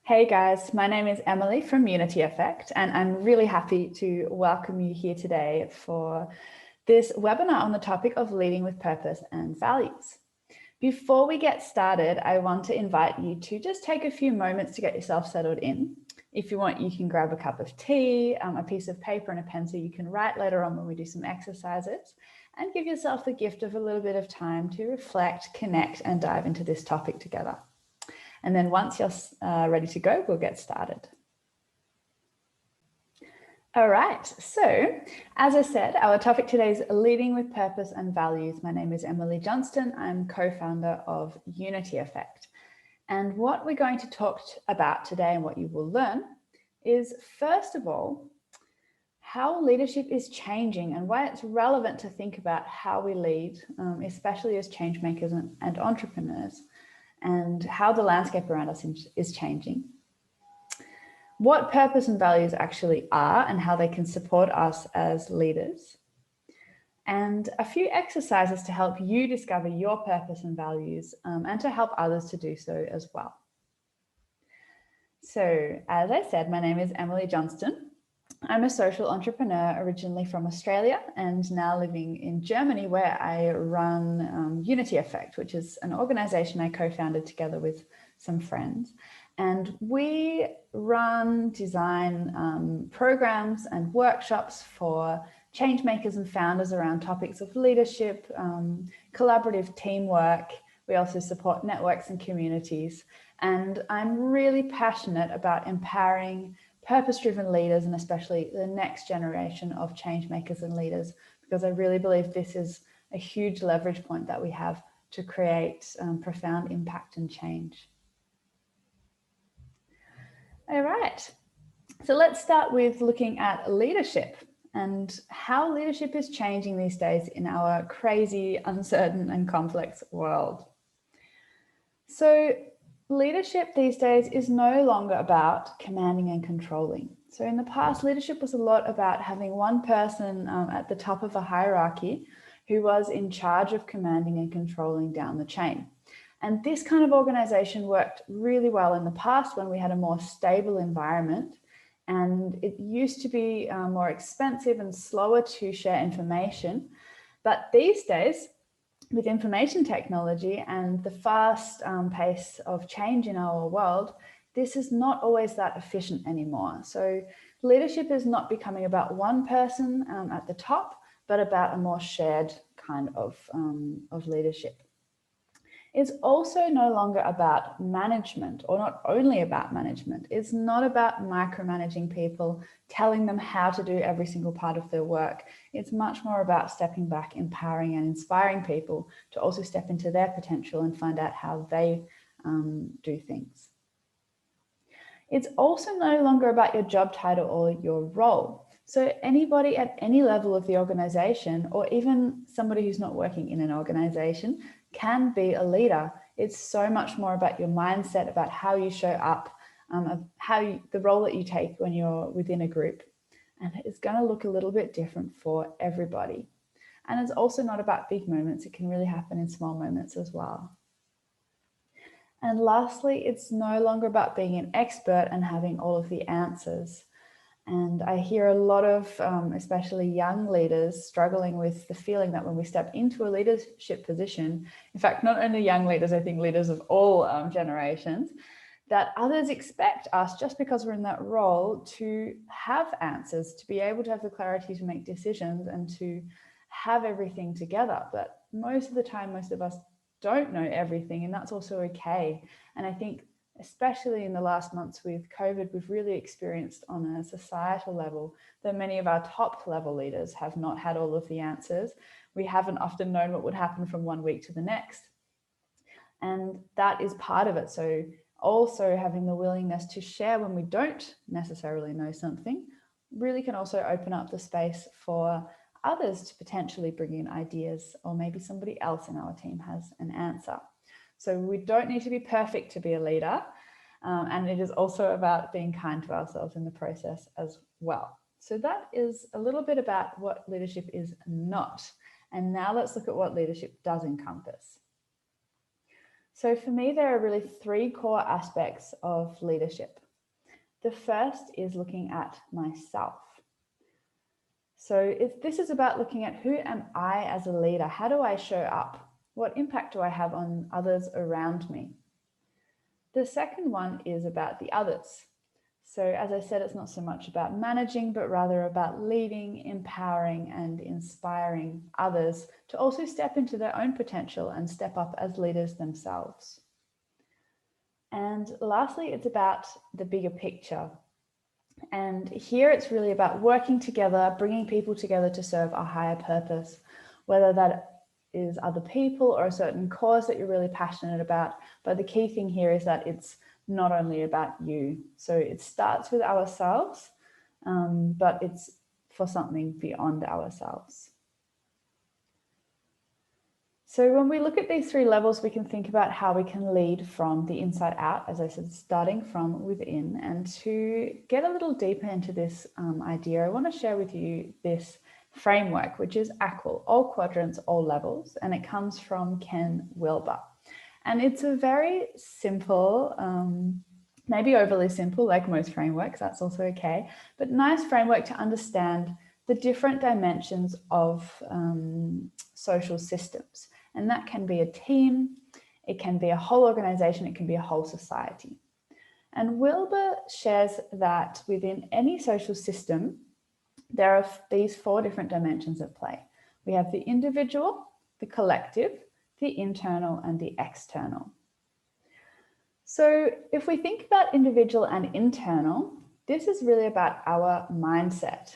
Hey guys, my name is Emily from Unity Effect, and I'm really happy to welcome you here today for this webinar on the topic of leading with purpose and values. Before we get started, I want to invite you to just take a few moments to get yourself settled in. If you want, you can grab a cup of tea, a piece of paper and a pen so you can write later on when we do some exercises, and give yourself the gift of a little bit of time to reflect, connect, and dive into this topic together. And then once you're ready to go, we'll get started. All right, so as I said, our topic today is leading with purpose and values. My name is Emily Johnston. I'm co-founder of Unity Effect. And what we're going to talk about today and what you will learn is, first of all, how leadership is changing and why it's relevant to think about how we lead, especially as change makers and entrepreneurs, and how the landscape around us is changing, what purpose and values actually are and how they can support us as leaders, and a few exercises to help you discover your purpose and values and to help others to do so as well. So, as I said, my name is Emily Johnston. I'm a social entrepreneur originally from Australia and now living in Germany, where I run Unity Effect, which is an organization I co-founded together with some friends. And we run, design programs and workshops for change makers and founders around topics of leadership, collaborative teamwork. We also support networks and communities. And I'm really passionate about empowering purpose-driven leaders, and especially the next generation of change makers and leaders, because I really believe this is a huge leverage point that we have to create profound impact and change. All right, so let's start with looking at leadership and how leadership is changing these days in our crazy, uncertain, and complex world. So leadership these days is no longer about commanding and controlling. So in the past, leadership was a lot about having one person at the top of a hierarchy who was in charge of commanding and controlling down the chain. And this kind of organization worked really well in the past when we had a more stable environment, and it used to be more expensive and slower to share information. But these days, with information technology and the fast pace of change in our world, this is not always that efficient anymore. So leadership is not becoming about one person at the top, but about a more shared kind of leadership. It's also no longer about management, or not only about management. It's not about micromanaging people, telling them how to do every single part of their work. It's much more about stepping back, empowering and inspiring people to also step into their potential and find out how they do things. It's also no longer about your job title or your role. So anybody at any level of the organization, or even somebody who's not working in an organization, can be a leader. It's so much more about your mindset, about how you show up, the role that you take when you're within a group. And it's going to look a little bit different for everybody. And it's also not about big moments. It can really happen in small moments as well. And lastly, it's no longer about being an expert and having all of the answers. And I hear a lot of, especially young leaders, struggling with the feeling that when we step into a leadership position, in fact, not only young leaders, I think leaders of all generations, that others expect us, just because we're in that role, to have answers, to be able to have the clarity to make decisions and to have everything together. But most of the time, most of us don't know everything, and that's also okay. And I think especially in the last months with COVID, we've really experienced on a societal level that many of our top level leaders have not had all of the answers. We haven't often known what would happen from one week to the next. And that is part of it. So also having the willingness to share when we don't necessarily know something really can also open up the space for others to potentially bring in ideas, or maybe somebody else in our team has an answer. So we don't need to be perfect to be a leader. And it is also about being kind to ourselves in the process as well. So that is a little bit about what leadership is not. And now let's look at what leadership does encompass. So for me, there are really three core aspects of leadership. The first is looking at myself. So this is about looking at who am I as a leader? How do I show up? What impact do I have on others around me? The second one is about the others. So as I said, it's not so much about managing, but rather about leading, empowering, and inspiring others to also step into their own potential and step up as leaders themselves. And lastly, it's about the bigger picture. And here it's really about working together, bringing people together to serve a higher purpose, whether that is other people or a certain cause that you're really passionate about. But the key thing here is that it's not only about you. So it starts with ourselves, but it's for something beyond ourselves. So when we look at these three levels, we can think about how we can lead from the inside out, as I said, starting from within. And to get a little deeper into this idea, I want to share with you this framework, which is AQUIL, all quadrants, all levels, and it comes from Ken Wilber. And it's a very simple, maybe overly simple, like most frameworks, that's also okay, but nice framework to understand the different dimensions of social systems. And that can be a team, it can be a whole organization, it can be a whole society. And Wilber shares that within any social system, there are these four different dimensions at play. We have the individual, the collective, the internal, and the external. So if we think about individual and internal, this is really about our mindset.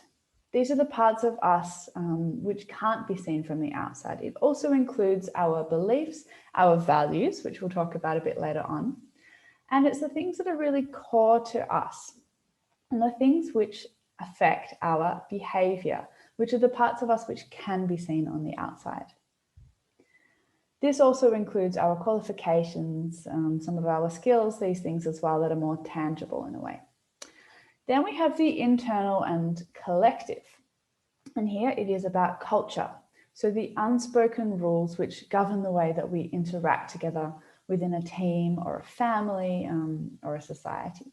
These are the parts of us which can't be seen from the outside. It also includes our beliefs, our values, which we'll talk about a bit later on. And it's the things that are really core to us and the things which affect our behavior, which are the parts of us which can be seen on the outside. This also includes our qualifications, some of our skills, these things as well that are more tangible in a way. Then we have the internal and collective. And here it is about culture. So the unspoken rules which govern the way that we interact together within a team or a family or a society.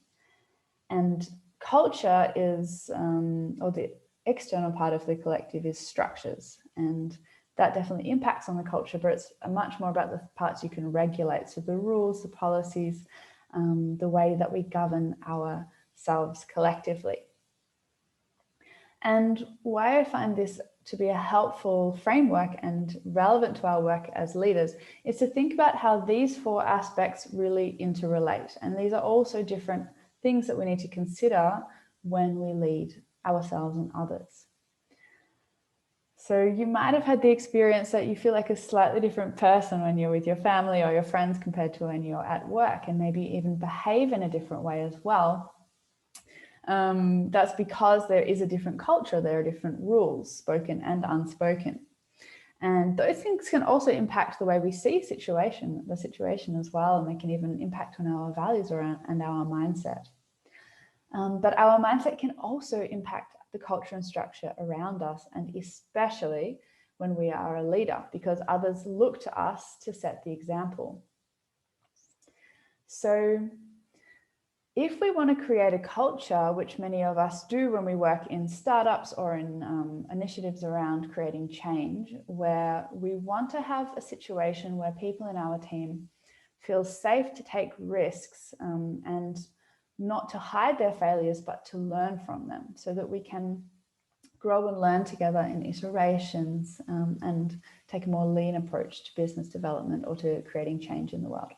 And culture is, or the external part of the collective is structures. And that definitely impacts on the culture, but it's much more about the parts you can regulate. So the rules, the policies, the way that we govern ourselves collectively. And why I find this to be a helpful framework and relevant to our work as leaders is to think about how these four aspects really interrelate. And these are also different things that we need to consider when we lead ourselves and others. So you might have had the experience that you feel like a slightly different person when you're with your family or your friends compared to when you're at work, and maybe even behave in a different way as well. That's because there is a different culture, there are different rules, spoken and unspoken. And those things can also impact the way we see the situation as well, and they can even impact on our values and our mindset. But our mindset can also impact the culture and structure around us, and especially when we are a leader, because others look to us to set the example. So if we want to create a culture, which many of us do when we work in startups or in initiatives around creating change, where we want to have a situation where people in our team feel safe to take risks and not to hide their failures, but to learn from them so that we can grow and learn together in iterations and take a more lean approach to business development or to creating change in the world.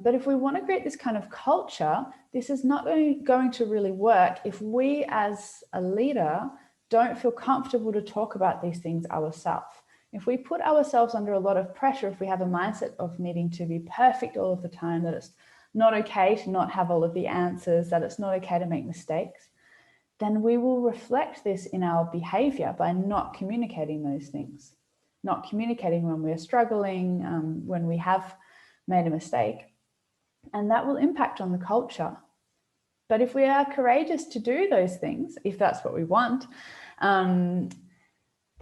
But if we want to create this kind of culture, this is not going to really work if we as a leader don't feel comfortable to talk about these things ourselves. If we put ourselves under a lot of pressure, if we have a mindset of needing to be perfect all of the time, that it's not okay to not have all of the answers, that it's not okay to make mistakes, then we will reflect this in our behavior by not communicating those things, not communicating when we're struggling, when we have made a mistake, and that will impact on the culture. But if we are courageous to do those things, if that's what we want, then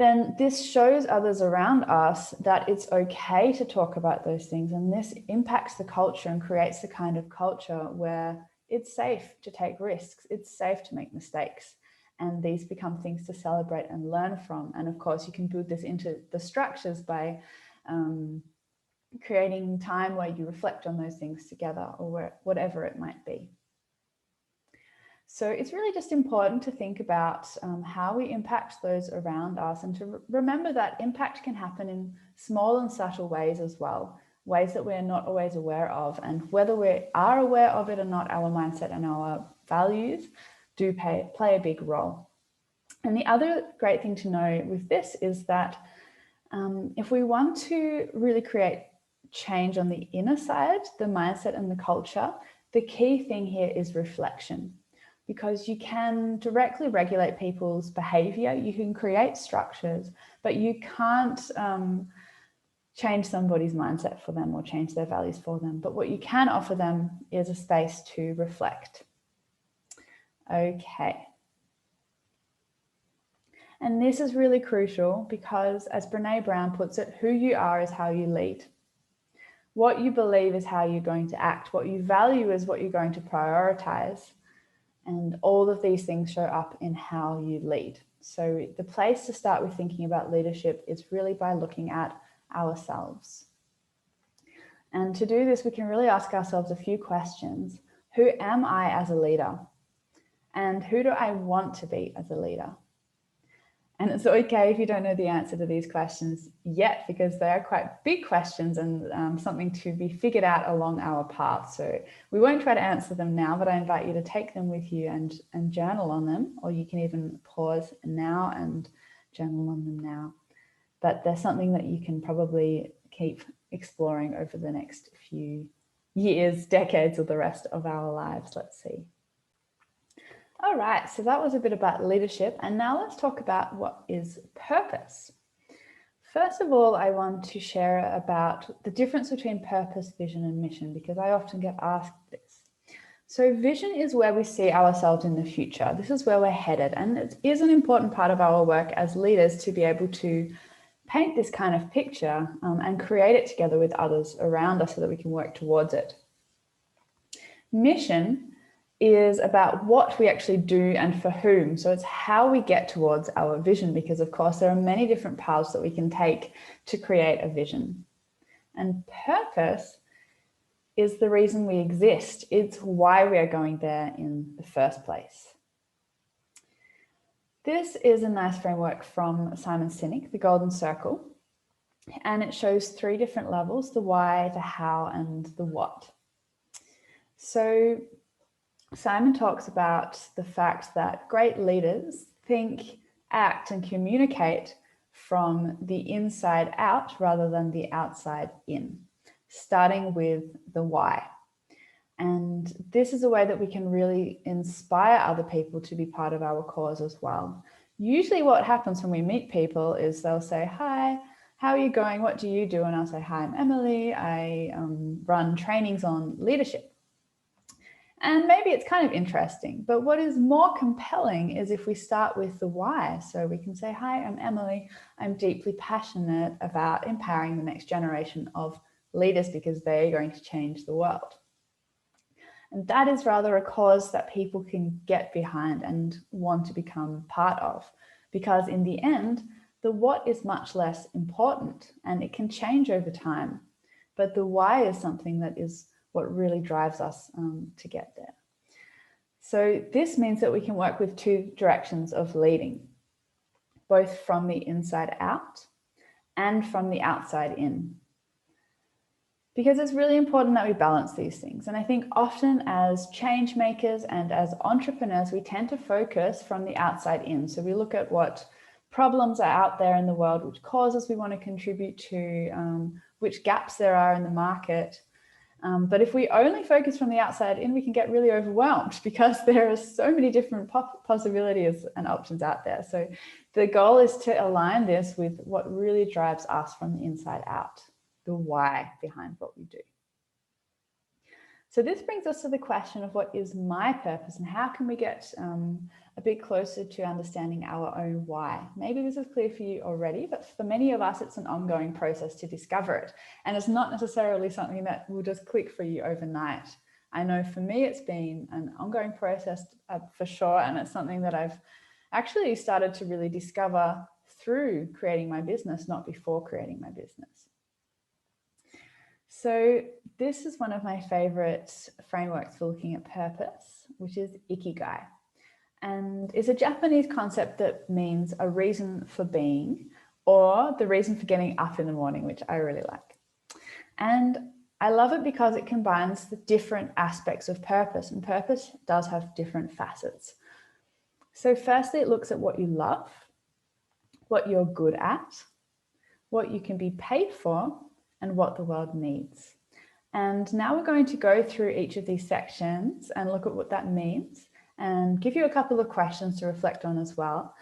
then this shows others around us that it's okay to talk about those things. And this impacts the culture and creates the kind of culture where it's safe to take risks. It's safe to make mistakes. And these become things to celebrate and learn from. And of course, you can build this into the structures by creating time where you reflect on those things together, or whatever it might be. So it's really just important to think about how we impact those around us, and to remember that impact can happen in small and subtle ways as well, ways that we're not always aware of. And whether we are aware of it or not, our mindset and our values do play a big role. And the other great thing to know with this is that if we want to really create change on the inner side, the mindset and the culture, the key thing here is reflection. Because you can directly regulate people's behavior, you can create structures, but you can't change somebody's mindset for them or change their values for them. But what you can offer them is a space to reflect. Okay. And this is really crucial because, as Brené Brown puts it, who you are is how you lead. What you believe is how you're going to act. What you value is what you're going to prioritize. And all of these things show up in how you lead. So the place to start with thinking about leadership is really by looking at ourselves. And to do this, we can really ask ourselves a few questions. Who am I as a leader? And who do I want to be as a leader? And it's okay if you don't know the answer to these questions yet, because they are quite big questions and something to be figured out along our path. So we won't try to answer them now, but I invite you to take them with you and journal on them, or you can even pause now and journal on them now. But they're something that you can probably keep exploring over the next few years, decades, or the rest of our lives. Let's see. All right, so that was a bit about leadership, and now let's talk about what is purpose. First of all, I want to share about the difference between purpose, vision, and mission, because I often get asked this. So vision is where we see ourselves in the future. This is where we're headed, and it is an important part of our work as leaders to be able to paint this kind of picture and create it together with others around us so that we can work towards it. Mission is about what we actually do and for whom. So it's how we get towards our vision, because of course there are many different paths that we can take to create a vision. And purpose is the reason we exist. It's why we are going there in the first place. This is a nice framework from Simon Sinek, the Golden Circle, and it shows 3 different levels: the why, the how, and the what. So Simon talks about the fact that great leaders think, act, and communicate from the inside out rather than the outside in, starting with the why. And this is a way that we can really inspire other people to be part of our cause as well. Usually what happens when we meet people is they'll say, "Hi, how are you going? What do you do?" And I'll say, "Hi, I'm Emily. I run trainings on leadership." And maybe it's kind of interesting, but what is more compelling is if we start with the why. So we can say, "Hi, I'm Emily. I'm deeply passionate about empowering the next generation of leaders because they're going to change the world." And that is rather a cause that people can get behind and want to become part of, because in the end, the what is much less important and it can change over time. But the why is something that is what really drives us to get there. So this means that we can work with 2 directions of leading, both from the inside out and from the outside in. Because it's really important that we balance these things. And I think often as change makers and as entrepreneurs, we tend to focus from the outside in. So we look at what problems are out there in the world, which causes we want to contribute to, which gaps there are in the market. But if we only focus from the outside in, we can get really overwhelmed because there are so many different possibilities and options out there. So the goal is to align this with what really drives us from the inside out, the why behind what we do. So this brings us to the question of what is my purpose and how can we get a bit closer to understanding our own why. Maybe this is clear for you already, but for many of us, it's an ongoing process to discover it. And it's not necessarily something that will just click for you overnight. I know for me, it's been an ongoing process for sure. And it's something that I've actually started to really discover through creating my business, not before creating my business. So this is one of my favorite frameworks for looking at purpose, which is Ikigai. And it's a Japanese concept that means a reason for being or the reason for getting up in the morning, which I really like. And I love it because it combines the different aspects of purpose, and purpose does have different facets. So firstly, it looks at what you love, what you're good at, what you can be paid for, and what the world needs. And now we're going to go through each of these sections and look at what that means and give you a couple of questions to reflect on as well.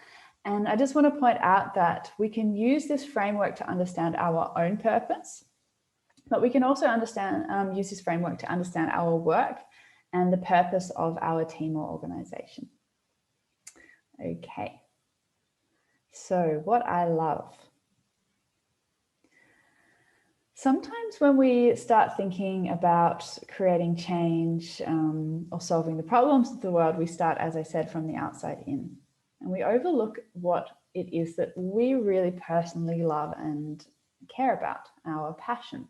And I just want to point out that we can use this framework to understand our own purpose, but we can also use this framework to understand our work and the purpose of our team or organization. Okay, so what I love. Sometimes when we start thinking about creating change or solving the problems of the world, we start, as I said, from the outside in. And we overlook what it is that we really personally love and care about, our passion.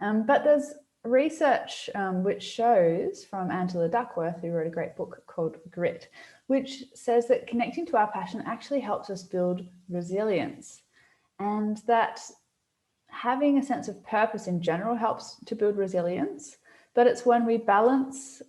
But there's research which shows from Angela Duckworth, who wrote a great book called Grit, which says that connecting to our passion actually helps us build resilience, and that having a sense of purpose in general helps to build resilience, but it's when we balance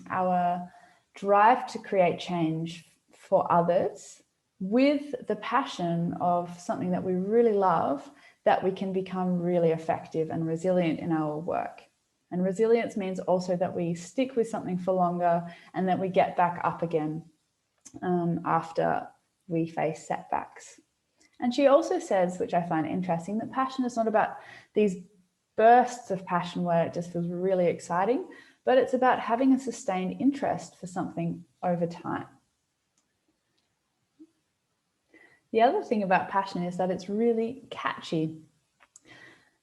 our drive to create change for others with the passion of something that we really love that we can become really effective and resilient in our work. And resilience means also that we stick with something for longer and that we get back up again after we face setbacks. And she also says, which I find interesting, that passion is not about these bursts of passion where it just feels really exciting, but it's about having a sustained interest for something over time. The other thing about passion is that it's really catchy.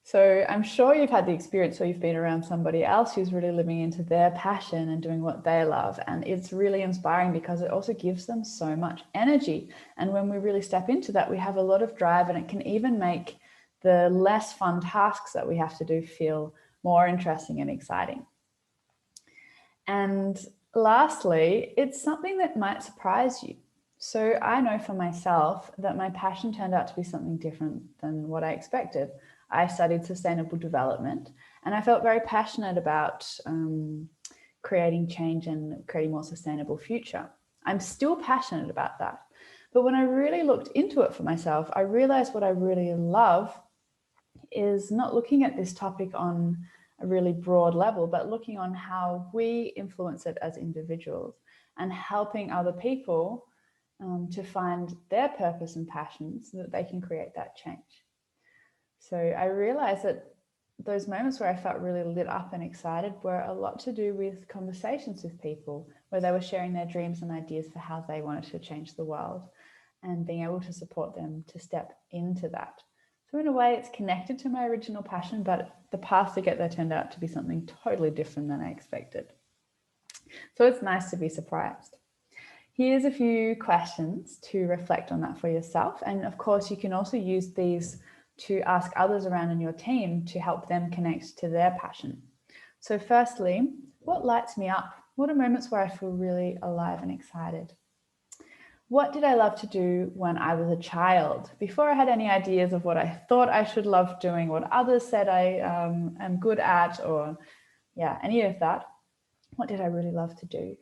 So I'm sure you've had the experience where you've been around somebody else who's really living into their passion and doing what they love. And it's really inspiring because it also gives them so much energy. And when we really step into that, we have a lot of drive, and it can even make the less fun tasks that we have to do feel more interesting and exciting. And lastly, it's something that might surprise you. So I know for myself that my passion turned out to be something different than what I expected. I studied sustainable development, and I felt very passionate about creating change and creating a more sustainable future. I'm still passionate about that. But when I really looked into it for myself, I realized what I really love is not looking at this topic on a really broad level, but looking on how we influence it as individuals and helping other people to find their purpose and passion so that they can create that change. So I realized that those moments where I felt really lit up and excited were a lot to do with conversations with people where they were sharing their dreams and ideas for how they wanted to change the world, and being able to support them to step into that. So in a way, it's connected to my original passion, but the path to get there turned out to be something totally different than I expected. So it's nice to be surprised. Here's a few questions to reflect on that for yourself. And of course, you can also use these to ask others around in your team to help them connect to their passion. So firstly, what lights me up? What are moments where I feel really alive and excited? What did I love to do when I was a child? Before I had any ideas of what I thought I should love doing, what others said I am good at, or any of that. What did I really love to do?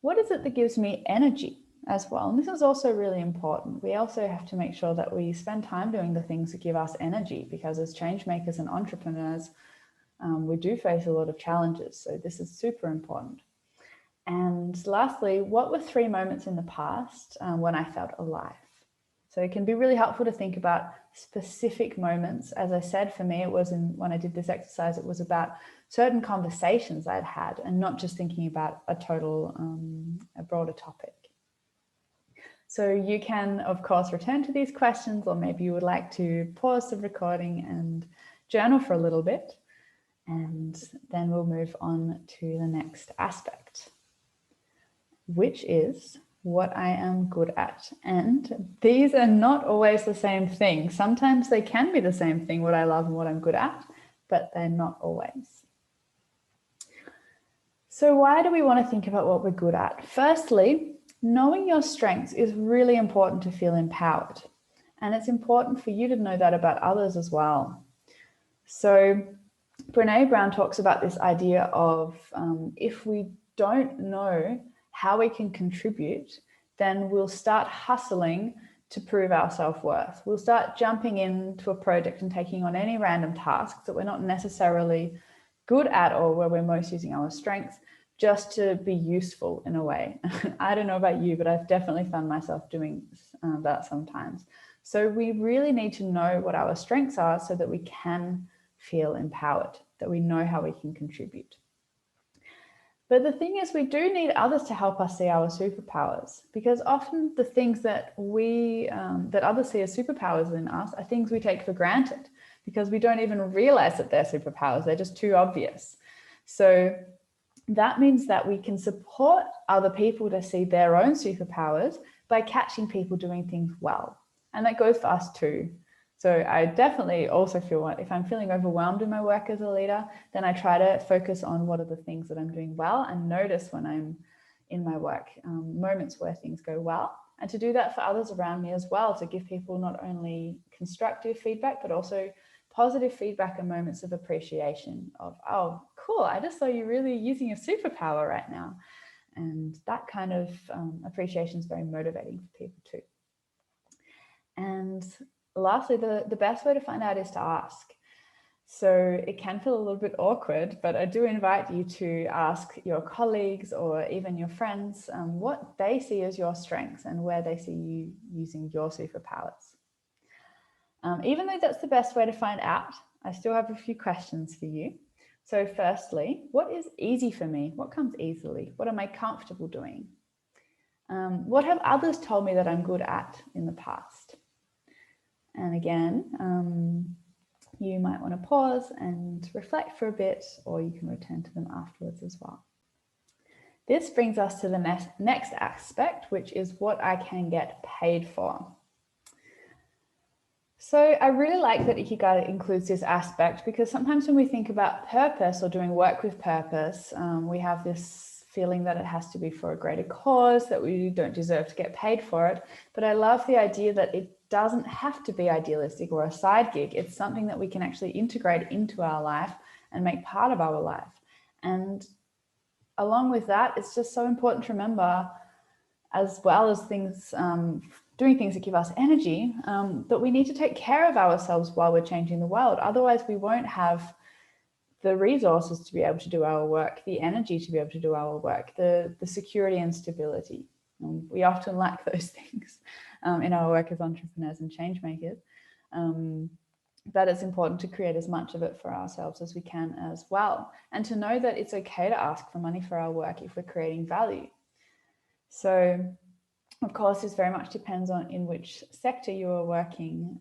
What is it that gives me energy as well? And this is also really important. We also have to make sure that we spend time doing the things that give us energy, because as change makers and entrepreneurs, we do face a lot of challenges. So this is super important. And lastly, what were 3 moments in the past when I felt alive? So it can be really helpful to think about specific moments. As I said, for me, it was when I did this exercise, it was about certain conversations I'd had and not just thinking about a broader topic. So you can, of course, return to these questions, or maybe you would like to pause the recording and journal for a little bit, and then we'll move on to the next aspect, which is what I am good at. And these are not always the same thing. Sometimes they can be the same thing, what I love and what I'm good at, but they're not always. So why do we want to think about what we're good at? Firstly, knowing your strengths is really important to feel empowered. And it's important for you to know that about others as well. So Brené Brown talks about this idea of if we don't know how we can contribute, then we'll start hustling to prove our self-worth. We'll start jumping into a project and taking on any random tasks that we're not necessarily good at or where we're most using our strengths, just to be useful in a way. I don't know about you, but I've definitely found myself doing that sometimes. So we really need to know what our strengths are so that we can feel empowered, that we know how we can contribute. But the thing is, we do need others to help us see our superpowers, because often the things that that others see as superpowers in us are things we take for granted because we don't even realize that they're superpowers. They're just too obvious. So that means that we can support other people to see their own superpowers by catching people doing things well. And that goes for us too. So I definitely also feel if I'm feeling overwhelmed in my work as a leader, then I try to focus on what are the things that I'm doing well and notice when I'm in my work, moments where things go well. And to do that for others around me as well, to give people not only constructive feedback, but also positive feedback and moments of appreciation of, oh, cool, I just saw you really using your superpower right now. And that kind of appreciation is very motivating for people too. And lastly, the best way to find out is to ask. So it can feel a little bit awkward, but I do invite you to ask your colleagues or even your friends what they see as your strengths and where they see you using your superpowers. Even though that's the best way to find out, I still have a few questions for you. So firstly, what is easy for me? What comes easily? What am I comfortable doing? What have others told me that I'm good at in the past? And again, you might want to pause and reflect for a bit, or you can return to them afterwards as well. This brings us to the next aspect, which is what I can get paid for. So I really like that Ikigai includes this aspect, because sometimes when we think about purpose or doing work with purpose, we have this feeling that it has to be for a greater cause, that we don't deserve to get paid for it. But I love the idea that it doesn't have to be idealistic or a side gig. It's something that we can actually integrate into our life and make part of our life. And along with that, it's just so important to remember, as well as things, doing things that give us energy, that we need to take care of ourselves while we're changing the world. Otherwise, we won't have the resources to be able to do our work, the energy to be able to do our work, the security and stability. We often lack those things in our work as entrepreneurs and change makers. But it's important to create as much of it for ourselves as we can as well. And to know that it's okay to ask for money for our work if we're creating value. So, of course, this very much depends on in which sector you are working.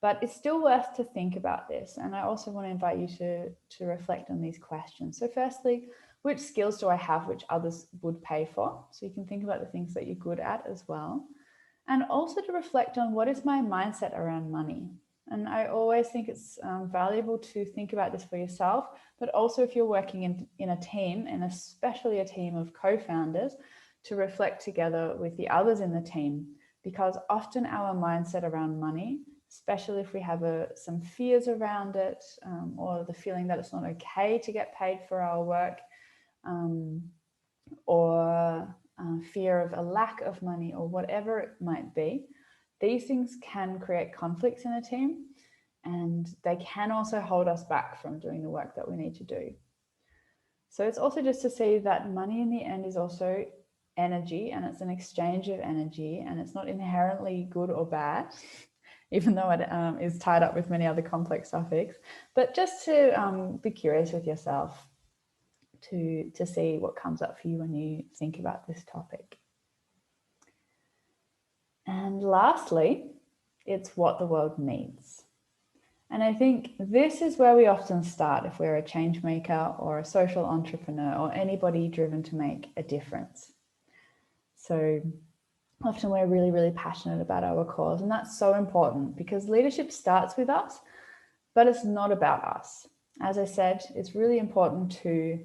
But it's still worth to think about this. And I also want to invite you to reflect on these questions. So firstly, which skills do I have which others would pay for? So you can think about the things that you're good at as well. And also to reflect on what is my mindset around money. And I always think it's valuable to think about this for yourself, but also if you're working in a team, and especially a team of co-founders, to reflect together with the others in the team, because often our mindset around money, especially if we have some fears around it, or the feeling that it's not okay to get paid for our work, or fear of a lack of money, or whatever it might be, these things can create conflicts in a team, and they can also hold us back from doing the work that we need to do. So it's also just to see that money in the end is also energy, and it's an exchange of energy, and it's not inherently good or bad, even though it is tied up with many other complex topics. But just to be curious with yourself to see what comes up for you when you think about this topic. And lastly, it's what the world needs. And I think this is where we often start if we're a change maker or a social entrepreneur or anybody driven to make a difference. So often we're really, really passionate about our cause, and that's so important because leadership starts with us, but it's not about us. As I said, it's really important to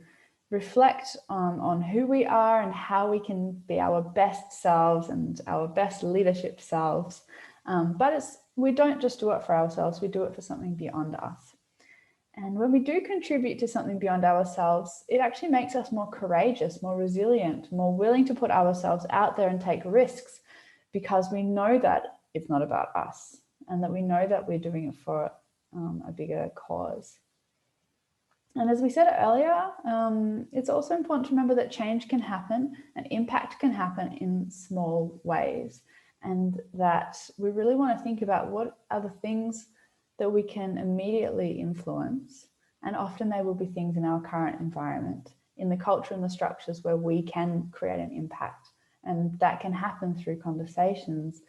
reflect on who we are and how we can be our best selves and our best leadership selves. But we don't just do it for ourselves, we do it for something beyond us. And when we do contribute to something beyond ourselves, it actually makes us more courageous, more resilient, more willing to put ourselves out there and take risks, because we know that it's not about us and that we know that we're doing it for a bigger cause. And as we said earlier, it's also important to remember that change can happen and impact can happen in small ways, and that we really want to think about what are the things that we can immediately influence. And often they will be things in our current environment, in the culture and the structures where we can create an impact. And that can happen through conversations,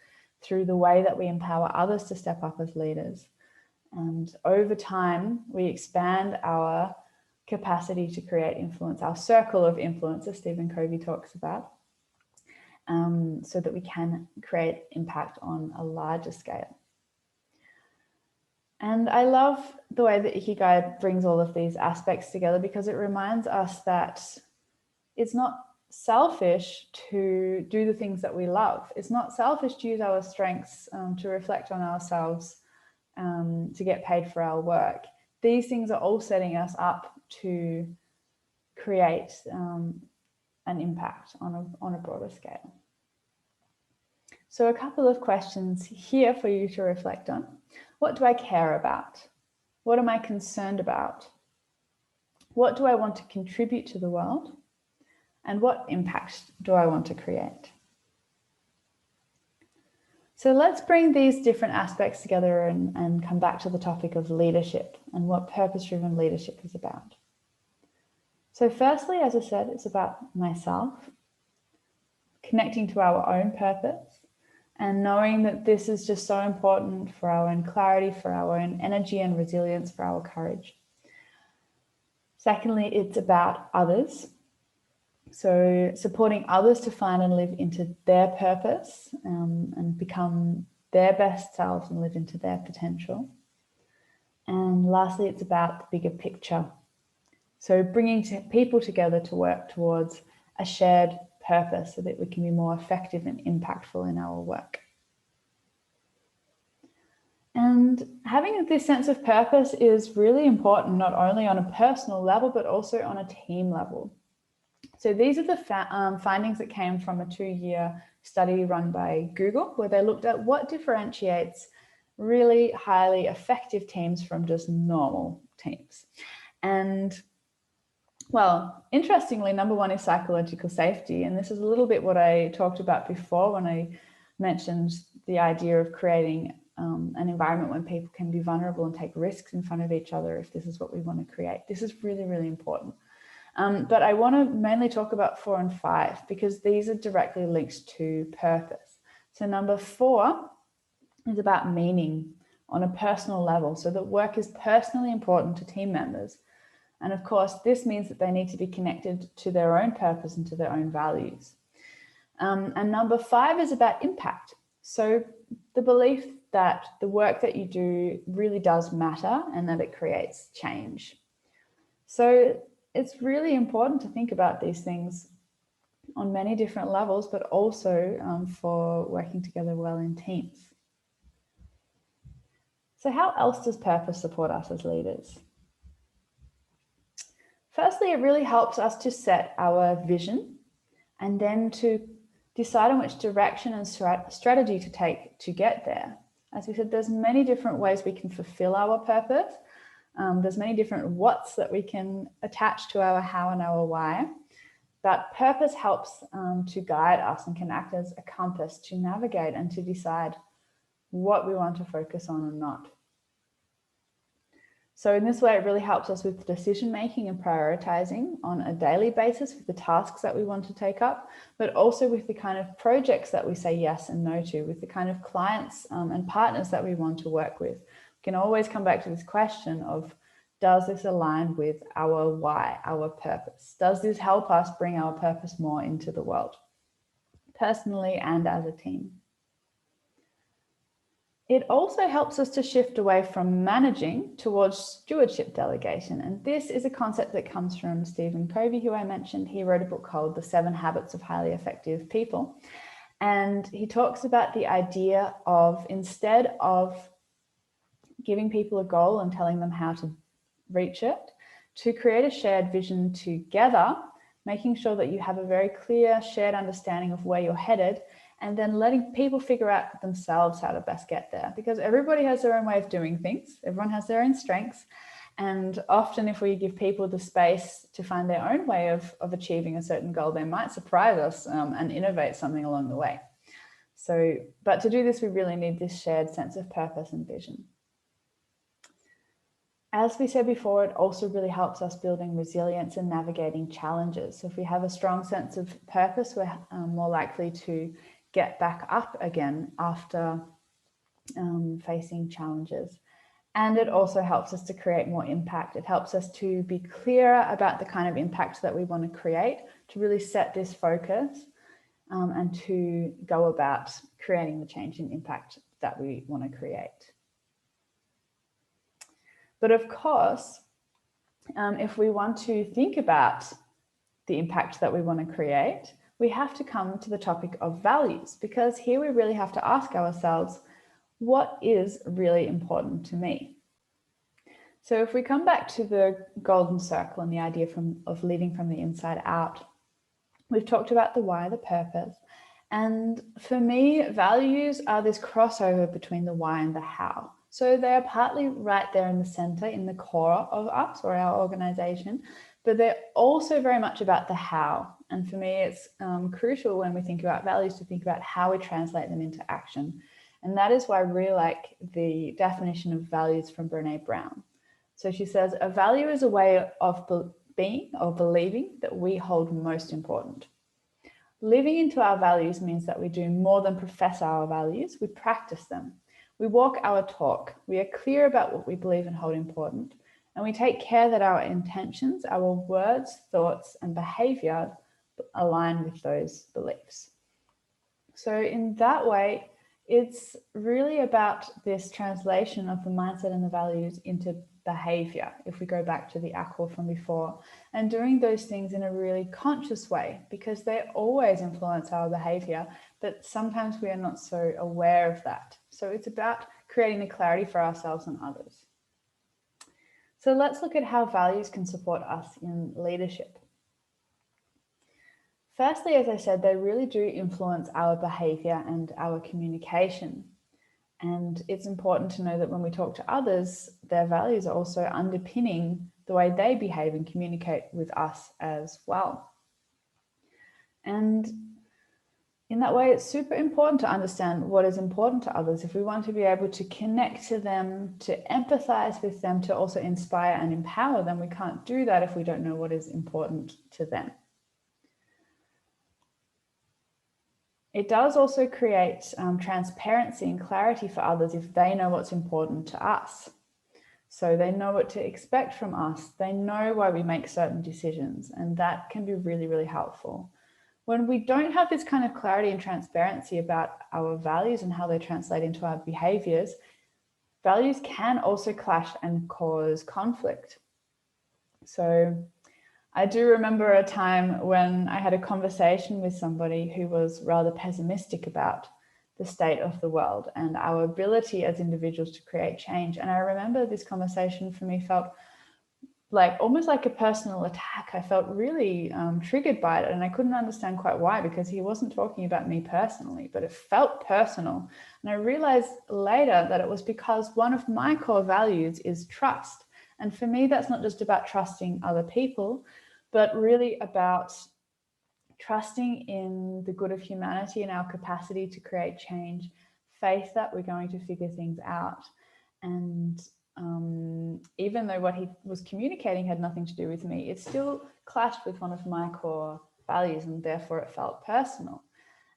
through the way that we empower others to step up as leaders. And over time, we expand our capacity to create influence, our circle of influence, as Stephen Covey talks about, so that we can create impact on a larger scale. And I love the way that Ikigai brings all of these aspects together, because it reminds us that it's not selfish to do the things that we love. It's not selfish to use our strengths to reflect on ourselves, to get paid for our work. These things are all setting us up to create an impact on a broader scale. So a couple of questions here for you to reflect on. What do I care about? What am I concerned about? What do I want to contribute to the world? And what impact do I want to create? So let's bring these different aspects together and come back to the topic of leadership and what purpose-driven leadership is about. So firstly, as I said, it's about myself, connecting to our own purpose, and knowing that this is just so important for our own clarity, for our own energy and resilience, for our courage. Secondly, it's about others. So supporting others to find and live into their purpose, and become their best selves and live into their potential. And lastly, it's about the bigger picture. So bringing people together to work towards a shared purpose so that we can be more effective and impactful in our work. And having this sense of purpose is really important, not only on a personal level, but also on a team level. So these are the findings that came from a 2-year study run by Google, where they looked at what differentiates really highly effective teams from just normal teams. And well, interestingly, number one is psychological safety. And this is a little bit what I talked about before when I mentioned the idea of creating an environment when people can be vulnerable and take risks in front of each other if this is what we want to create. This is really, really important. But I want to mainly talk about 4 and 5 because these are directly linked to purpose. So number 4 is about meaning on a personal level, so that work is personally important to team members. And of course, this means that they need to be connected to their own purpose and to their own values. And number 5 is about impact. So the belief that the work that you do really does matter and that it creates change. So it's really important to think about these things on many different levels, but also for working together well in teams. So how else does purpose support us as leaders? Firstly, it really helps us to set our vision and then to decide on which direction and strategy to take to get there. As we said, there's many different ways we can fulfill our purpose. There's many different whats that we can attach to our how and our why. But purpose helps to guide us and can act as a compass to navigate and to decide what we want to focus on or not. So in this way, it really helps us with decision making and prioritizing on a daily basis with the tasks that we want to take up, but also with the kind of projects that we say yes and no to, with the kind of clients and partners that we want to work with. We can always come back to this question of, does this align with our why, our purpose? Does this help us bring our purpose more into the world, personally and as a team? It also helps us to shift away from managing towards stewardship delegation. And this is a concept that comes from Stephen Covey, who I mentioned. He wrote a book called The 7 Habits of Highly Effective People. And he talks about the idea of, instead of giving people a goal and telling them how to reach it, to create a shared vision together, making sure that you have a very clear shared understanding of where you're headed, and then letting people figure out themselves how to best get there, because everybody has their own way of doing things. Everyone has their own strengths. And often if we give people the space to find their own way of achieving a certain goal, they might surprise us and innovate something along the way. So, but to do this, we really need this shared sense of purpose and vision. As we said before, it also really helps us building resilience and navigating challenges. So if we have a strong sense of purpose, we're more likely to get back up again after facing challenges. And it also helps us to create more impact. It helps us to be clearer about the kind of impact that we want to create, to really set this focus and to go about creating the change and impact that we want to create. But of course, if we want to think about the impact that we want to create, we have to come to the topic of values, because here we really have to ask ourselves, what is really important to me? So if we come back to the golden circle and the idea of living from the inside out, we've talked about the why, the purpose. And for me, values are this crossover between the why and the how. So they're partly right there in the center, in the core of us or our organization, but they're also very much about the how. And for me, it's crucial when we think about values to think about how we translate them into action. And that is why I really like the definition of values from Brené Brown. So she says, a value is a way of being or believing that we hold most important. Living into our values means that we do more than profess our values, we practice them. We walk our talk. We are clear about what we believe and hold important. And we take care that our intentions, our words, thoughts, and behavior align with those beliefs. So in that way, it's really about this translation of the mindset and the values into behavior, if we go back to the ACWA from before, and doing those things in a really conscious way, because they always influence our behavior, but sometimes we are not so aware of that. So it's about creating the clarity for ourselves and others. So let's look at how values can support us in leadership. Firstly, as I said, they really do influence our behavior and our communication. And it's important to know that when we talk to others, their values are also underpinning the way they behave and communicate with us as well. And in that way, it's super important to understand what is important to others. If we want to be able to connect to them, to empathize with them, to also inspire and empower them, we can't do that if we don't know what is important to them. It does also create transparency and clarity for others if they know what's important to us. So they know what to expect from us. They know why we make certain decisions, and that can be really, really helpful. When we don't have this kind of clarity and transparency about our values and how they translate into our behaviors, values can also clash and cause conflict. So I do remember a time when I had a conversation with somebody who was rather pessimistic about the state of the world and our ability as individuals to create change. And I remember this conversation for me felt like almost like a personal attack. I felt really triggered by it, and I couldn't understand quite why, because he wasn't talking about me personally, but it felt personal. And I realized later that it was because one of my core values is trust. And for me, that's not just about trusting other people, but really about trusting in the good of humanity and our capacity to create change, faith that we're going to figure things out. And even though what he was communicating had nothing to do with me, it still clashed with one of my core values, and therefore it felt personal.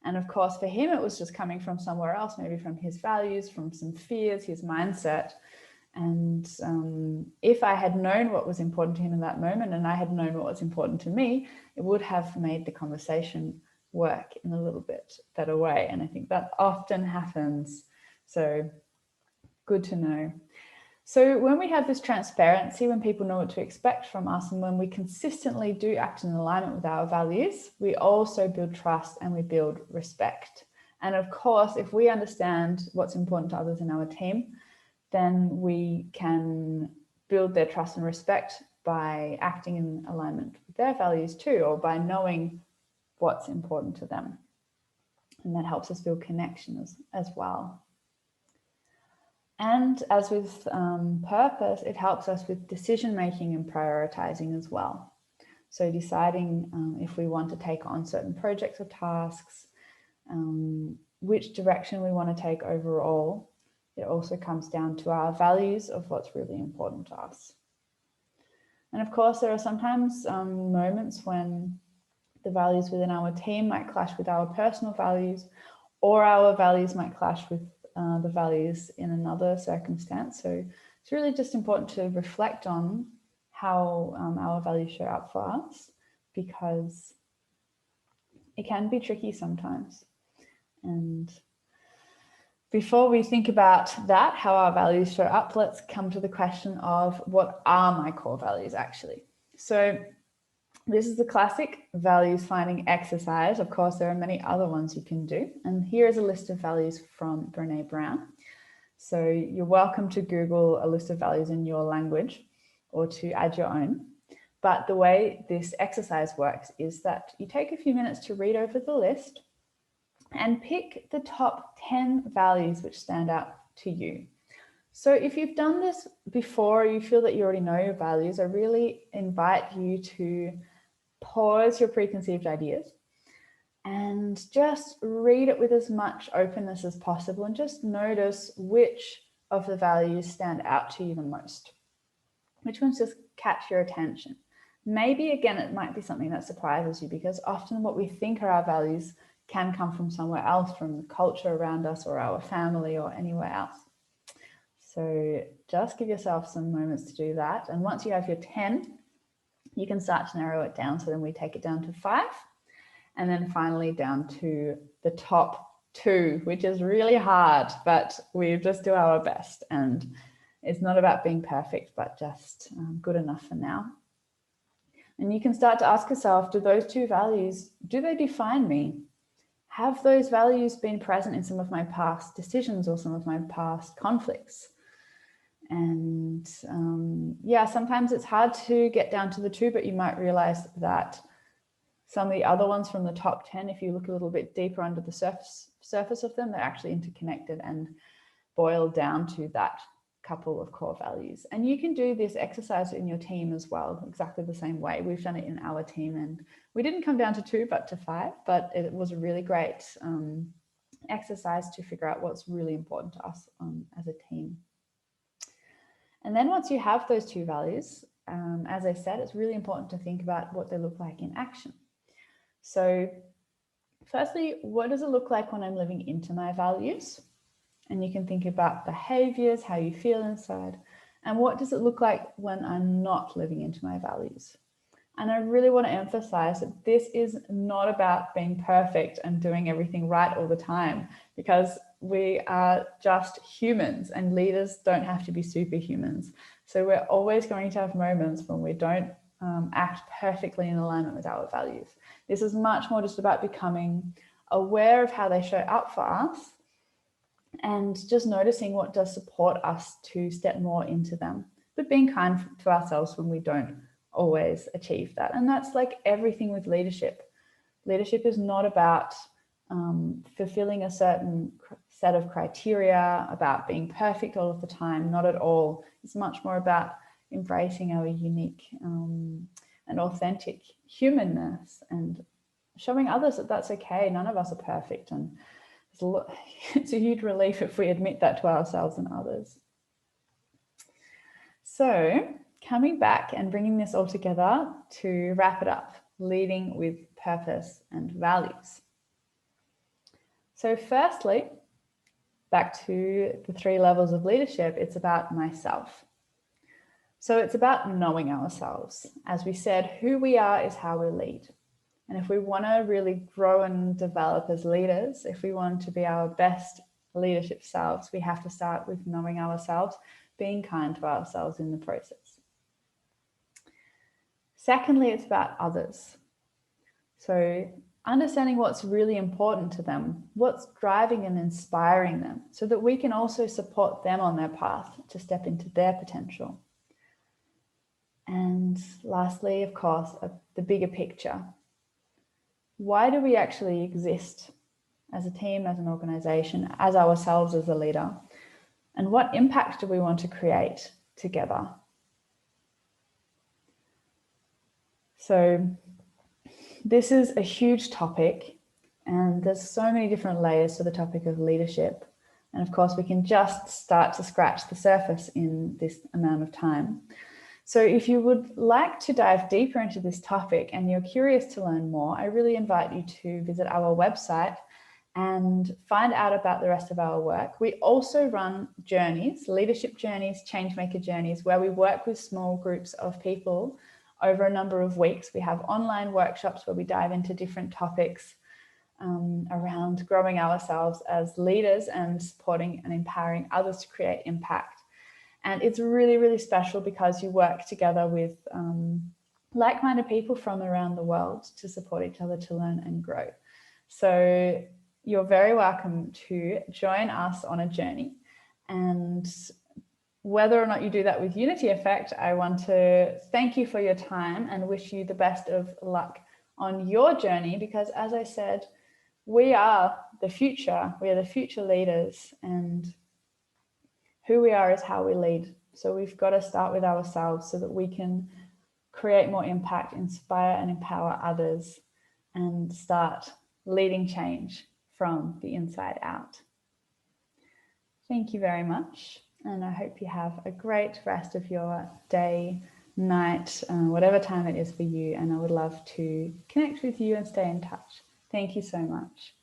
And of course, for him, it was just coming from somewhere else, maybe from his values, from some fears, his mindset. And if I had known what was important to him in that moment, and I had known what was important to me, it would have made the conversation work in a little bit better way. And I think that often happens. So good to know. So when we have this transparency, when people know what to expect from us, and when we consistently do act in alignment with our values, we also build trust and we build respect. And of course, if we understand what's important to others in our team, then we can build their trust and respect by acting in alignment with their values too, or by knowing what's important to them. And that helps us build connection as well. And as with purpose, it helps us with decision-making and prioritizing as well. So deciding if we want to take on certain projects or tasks, which direction we want to take overall. It also comes down to our values of what's really important to us. And of course, there are sometimes moments when the values within our team might clash with our personal values, or our values might clash with the values in another circumstance. So it's really just important to reflect on how our values show up for us, because it can be tricky sometimes. And before we think about that, how our values show up, let's come to the question of what are my core values actually? So this is the classic values finding exercise. Of course, there are many other ones you can do. And here is a list of values from Brené Brown. So you're welcome to Google a list of values in your language or to add your own. But the way this exercise works is that you take a few minutes to read over the list and pick the top 10 values which stand out to you. So if you've done this before, you feel that you already know your values, I really invite you to pause your preconceived ideas and just read it with as much openness as possible, and just notice which of the values stand out to you the most. Which ones just catch your attention? Maybe, again, it might be something that surprises you, because often what we think are our values can come from somewhere else, from the culture around us or our family or anywhere else. So just give yourself some moments to do that. And once you have your 10, you can start to narrow it down. So then we take it down to 5, and then finally down to the top 2, which is really hard, but we just do our best. And it's not about being perfect, but just good enough for now. And you can start to ask yourself, do those 2 values, do they define me? Have those values been present in some of my past decisions or some of my past conflicts? And yeah, sometimes it's hard to get down to the 2, but you might realize that some of the other ones from the top 10, if you look a little bit deeper under the surface of them, they're actually interconnected and boil down to that couple of core values. And you can do this exercise in your team as well, exactly the same way. We've done it in our team, and we didn't come down to 2, but to 5, but it was a really great exercise to figure out what's really important to us as a team. And then once you have those 2 values, as I said, it's really important to think about what they look like in action. So firstly, what does it look like when I'm living into my values? And you can think about behaviors, how you feel inside, and what does it look like when I'm not living into my values? And I really want to emphasize that this is not about being perfect and doing everything right all the time, because we are just humans, and leaders don't have to be superhumans. So we're always going to have moments when we don't act perfectly in alignment with our values. This is much more just about becoming aware of how they show up for us, and just noticing what does support us to step more into them, but being kind to ourselves when we don't always achieve that. And that's like everything with leadership. Leadership is not about fulfilling a certain set of criteria, about being perfect all of the time, not at all. It's much more about embracing our unique and authentic humanness, and showing others that that's okay. None of us are perfect, and it's a huge relief if we admit that to ourselves and others. So coming back and bringing this all together to wrap it up, leading with purpose and values. So firstly, back to the 3 levels of leadership, it's about myself. So it's about knowing ourselves. As we said, who we are is how we lead. And if we want to really grow and develop as leaders, if we want to be our best leadership selves, we have to start with knowing ourselves, being kind to ourselves in the process. Secondly, it's about others. So understanding what's really important to them, what's driving and inspiring them, so that we can also support them on their path to step into their potential. And lastly, of course, the bigger picture. Why do we actually exist as a team, as an organization, as ourselves as a leader? And what impact do we want to create together? So this is a huge topic, and there's so many different layers to the topic of leadership. And of course, we can just start to scratch the surface in this amount of time. So if you would like to dive deeper into this topic and you're curious to learn more, I really invite you to visit our website and find out about the rest of our work. We also run journeys, leadership journeys, changemaker journeys, where we work with small groups of people over a number of weeks. We have online workshops where we dive into different topics around growing ourselves as leaders and supporting and empowering others to create impact. And it's really, really special because you work together with like-minded people from around the world to support each other to learn and grow. So you're very welcome to join us on a journey. And whether or not you do that with Unity Effect, I want to thank you for your time and wish you the best of luck on your journey, because as I said, we are the future. We are the future leaders, and who we are is how we lead. So we've got to start with ourselves so that we can create more impact, inspire and empower others, and start leading change from the inside out. Thank you very much. And I hope you have a great rest of your day, night, whatever time it is for you. And I would love to connect with you and stay in touch. Thank you so much.